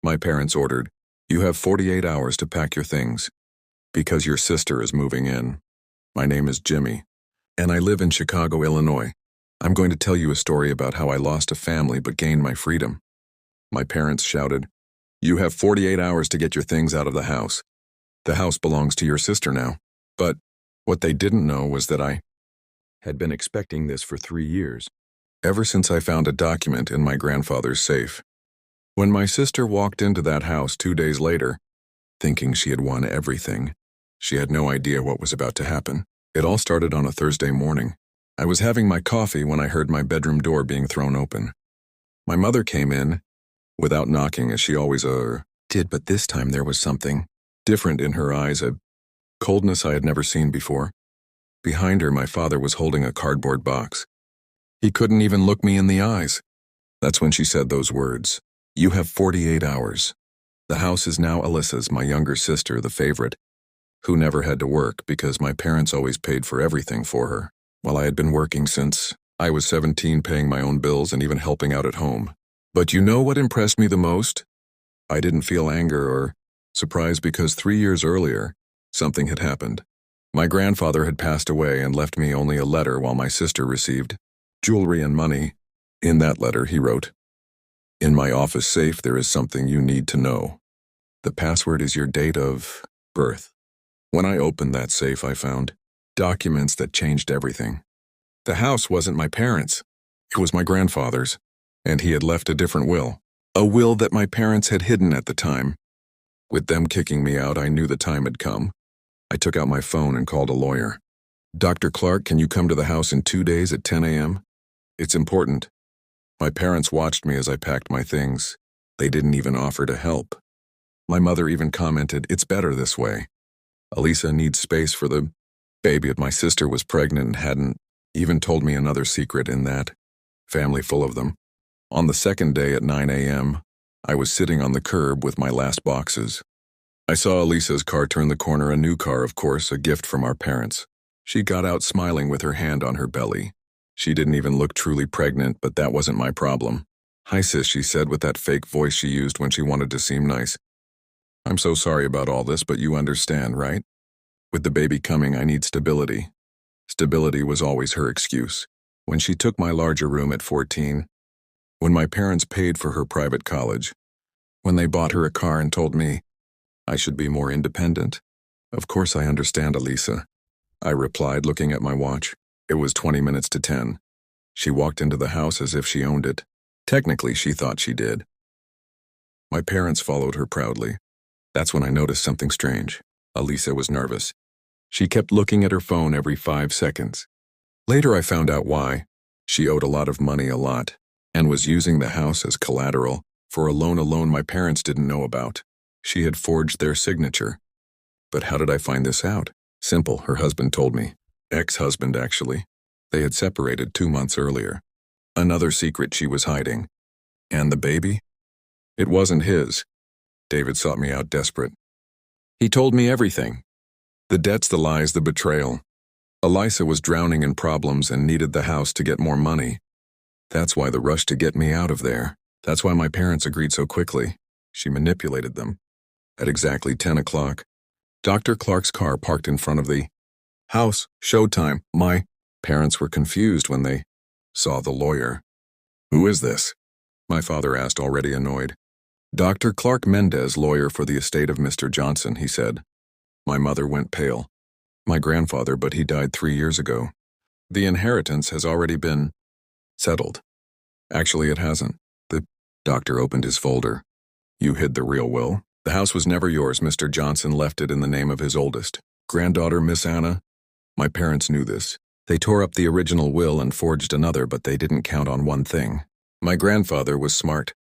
My parents ordered, "You have 48 hours to pack your things, because your sister is moving in." My name is Jimmy, and I live in Chicago, Illinois. I'm going to tell you a story about how I lost a family but gained my freedom. My parents shouted, "You have 48 hours to get your things out of the house. The house belongs to your sister now." But what they didn't know was that I had been expecting this for 3 years, ever since I found a document in my grandfather's safe. When my sister walked into that house 2 days later, thinking she had won everything, she had no idea what was about to happen. It all started on a Thursday morning. I was having my coffee when I heard my bedroom door being thrown open. My mother came in, without knocking as she always did, but this time there was something different in her eyes, a coldness I had never seen before. Behind her, my father was holding a cardboard box. He couldn't even look me in the eyes. That's when she said those words, "You have 48 hours. The house is now Alyssa's, my younger sister, the favorite, who never had to work because my parents always paid for everything for her, while I had been working since I was 17, paying my own bills and even helping out at home. But you know what impressed me the most? I didn't feel anger or surprise because 3 years earlier, something had happened. My grandfather had passed away and left me only a letter while my sister received jewelry and money. In that letter, he wrote, "In my office safe, there is something you need to know. The password is your date of birth." When I opened that safe, I found documents that changed everything. The house wasn't my parents'. It was my grandfather's, and he had left a different will. A will that my parents had hidden at the time. With them kicking me out, I knew the time had come. I took out my phone and called a lawyer. "Dr. Clark, can you come to the house in 2 days at 10 a.m.? It's important." My parents watched me as I packed my things. They didn't even offer to help. My mother even commented, "It's better this way. Alyssa needs space for the baby." My sister was pregnant and hadn't even told me another secret in that family full of them. On the second day at 9 a.m., I was sitting on the curb with my last boxes. I saw Alyssa's car turn the corner, a new car, of course, a gift from our parents. She got out smiling with her hand on her belly. She didn't even look truly pregnant, but that wasn't my problem. "Hi sis," she said with that fake voice she used when she wanted to seem nice. "I'm so sorry about all this, but you understand, right? With the baby coming, I need stability." Stability was always her excuse. When she took my larger room at 14, when my parents paid for her private college, when they bought her a car and told me I should be more independent. "Of course I understand, Alyssa," I replied, looking at my watch. It was 20 minutes to 10. She walked into the house as if she owned it. Technically, she thought she did. My parents followed her proudly. That's when I noticed something strange. Alyssa was nervous. She kept looking at her phone every 5 seconds. Later I found out why. She owed a lot of money, and was using the house as collateral for a loan my parents didn't know about. She had forged their signature. But how did I find this out? Simple, her husband told me. Ex-husband, actually. They had separated 2 months earlier. Another secret she was hiding. And the baby? It wasn't his. David sought me out desperate. He told me everything. The debts, the lies, the betrayal. Alyssa was drowning in problems and needed the house to get more money. That's why the rush to get me out of there. That's why my parents agreed so quickly. She manipulated them. At exactly 10 o'clock, Dr. Clark's car parked in front of the house. Showtime. My parents were confused when they saw the lawyer. "Who is this?" my father asked, already annoyed. "Dr. Clark Mendez, lawyer for the estate of Mr. Johnson," he said. My mother went pale. "My grandfather, but he died 3 years ago. The inheritance has already been settled." "Actually, it hasn't." The doctor opened his folder. "You hid the real will. The house was never yours. Mr. Johnson left it in the name of his oldest granddaughter, Miss Anna." My parents knew this. They tore up the original will and forged another, but they didn't count on one thing. My grandfather was smart.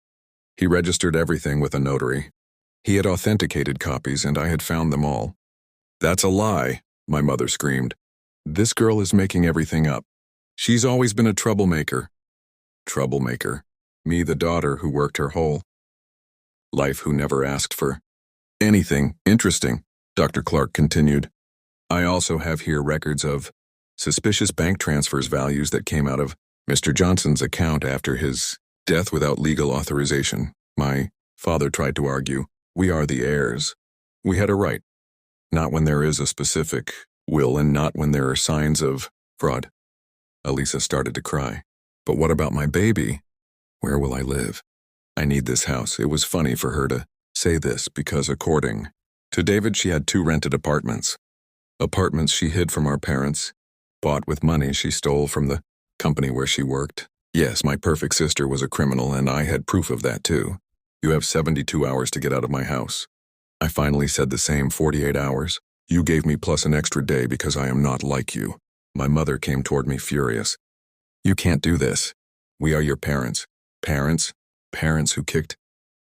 He registered everything with a notary. He had authenticated copies, and I had found them all. "That's a lie," my mother screamed. "This girl is making everything up. She's always been a troublemaker." Troublemaker. Me, the daughter who worked her whole life, who never asked for anything. "Interesting," Dr. Clark continued. "I also have here records of suspicious bank transfers, values that came out of Mr. Johnson's account after his death without legal authorization. My Father tried to argue, we are the heirs. We had a right. Not when there is a specific will and not when there are signs of fraud. Elisa started to cry. But what about my baby? Where will I live? I need this house. It was funny for her to say this because according to David, she had 2 rented apartments. Apartments she hid from our parents, bought with money she stole from the company where she worked. Yes, my perfect sister was a criminal and I had proof of that too. You have 72 hours to get out of my house. I finally said the same 48 hours. You gave me plus an extra day because I am not like you. My mother came toward me furious. You can't do this. We are your parents. Parents who kicked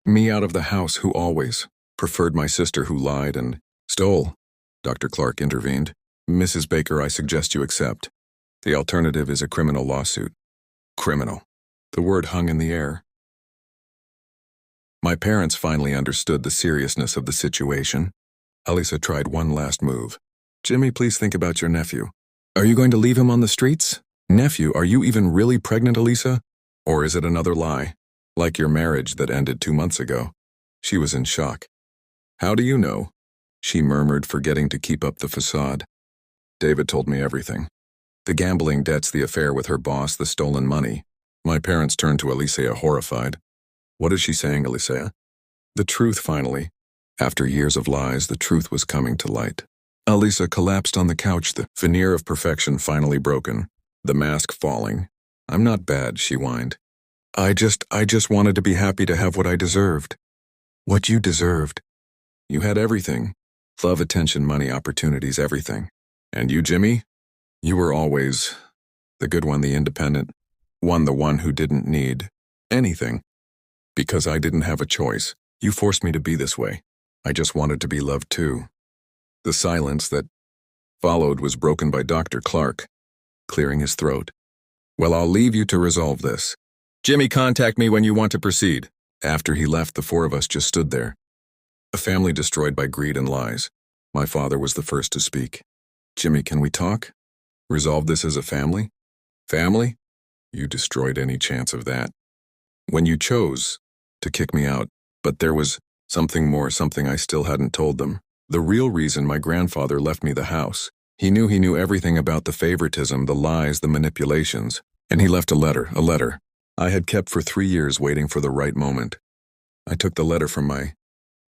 me out of the house, who always preferred my sister, who lied and stole. Dr. Clark intervened. Mrs. Baker, I suggest you accept. The alternative is a criminal lawsuit. Criminal. The word hung in the air. My parents finally understood the seriousness of the situation. Elisa tried one last move. Jimmy, please think about your nephew. Are you going to leave him on the streets? Nephew, are you even really pregnant, Elisa? Or is it another lie? Like your marriage that ended 2 months ago. She was in shock. How do you know? She murmured, forgetting to keep up the facade. David told me everything. The gambling debts, the affair with her boss, the stolen money. My parents turned to Alicia, horrified. What is she saying, Alicia? The truth, finally. After years of lies, the truth was coming to light. Elisa collapsed on the couch, the veneer of perfection finally broken, the mask falling. I'm not bad, she whined. I just wanted to be happy to have what I deserved. What you deserved. You had everything. Love, attention, money, opportunities, everything. And you, Jimmy? You were always the good one, the independent one, the one who didn't need anything. Because I didn't have a choice. You forced me to be this way. I just wanted to be loved too. The silence that followed was broken by Dr. Clark, clearing his throat. Well, I'll leave you to resolve this. Jimmy, contact me when you want to proceed. After he left, the 4 of us just stood there. A family destroyed by greed and lies. My father was the first to speak. Jimmy, can we talk? Resolve this as a family? Family? You destroyed any chance of that. When you chose to kick me out, but there was something more, something I still hadn't told them. The real reason my grandfather left me the house. He knew everything about the favoritism, the lies, the manipulations, and he left a letter I had kept for 3 years, waiting for the right moment. I took the letter from my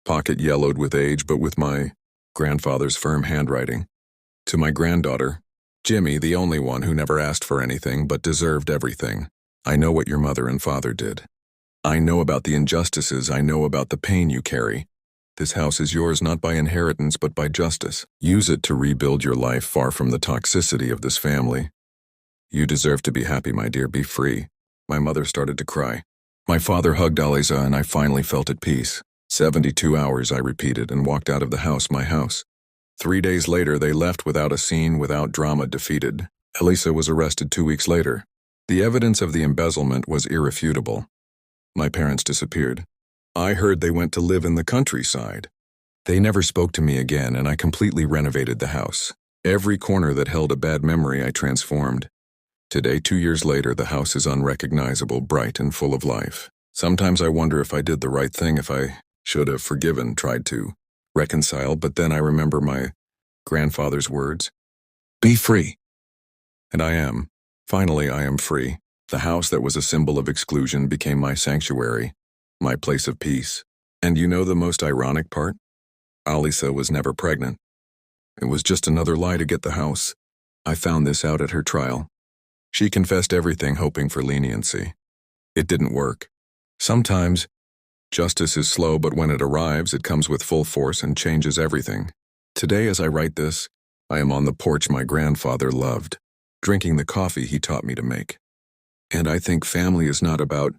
pocket, yellowed with age, but with my grandfather's firm handwriting. To my granddaughter, Jimmy, the only one who never asked for anything but deserved everything. I know what your mother and father did. I know about the injustices. I know about the pain you carry. This house is yours not by inheritance but by justice. Use it to rebuild your life far from the toxicity of this family. You deserve to be happy, my dear. Be free. My mother started to cry. My father hugged Aliza and I finally felt at peace. 72 hours, I repeated, and walked out of the house, my house. 3 days later, they left without a scene, without drama, defeated. Elisa was arrested 2 weeks later. The evidence of the embezzlement was irrefutable. My parents disappeared. I heard they went to live in the countryside. They never spoke to me again, and I completely renovated the house. Every corner that held a bad memory I transformed. Today, 2 years later, the house is unrecognizable, bright and full of life. Sometimes I wonder if I did the right thing, if I should have forgiven, tried to reconcile, but then I remember my grandfather's words. Be free. And I am. Finally, I am free. The house that was a symbol of exclusion became my sanctuary, my place of peace. And you know the most ironic part? Alisa was never pregnant. It was just another lie to get the house. I found this out at her trial. She confessed everything, hoping for leniency. It didn't work. Sometimes, justice is slow, but when it arrives, it comes with full force and changes everything. Today, as I write this, I am on the porch my grandfather loved, drinking the coffee he taught me to make. And I think family is not about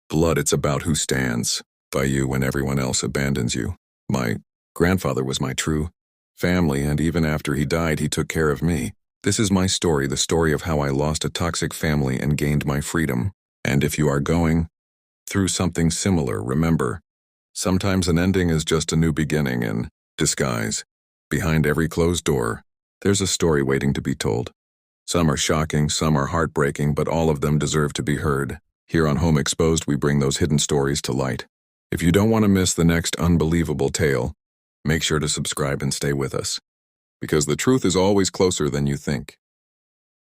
blood, it's about who stands by you when everyone else abandons you. My grandfather was my true family, and even after he died, he took care of me. This is my story, the story of how I lost a toxic family and gained my freedom. And if you are going through something similar, remember, sometimes an ending is just a new beginning in disguise. Behind every closed door, there's a story waiting to be told. Some are shocking, some are heartbreaking, but all of them deserve to be heard. Here on Home Exposed, we bring those hidden stories to light. If you don't want to miss the next unbelievable tale, make sure to subscribe and stay with us, because the truth is always closer than you think.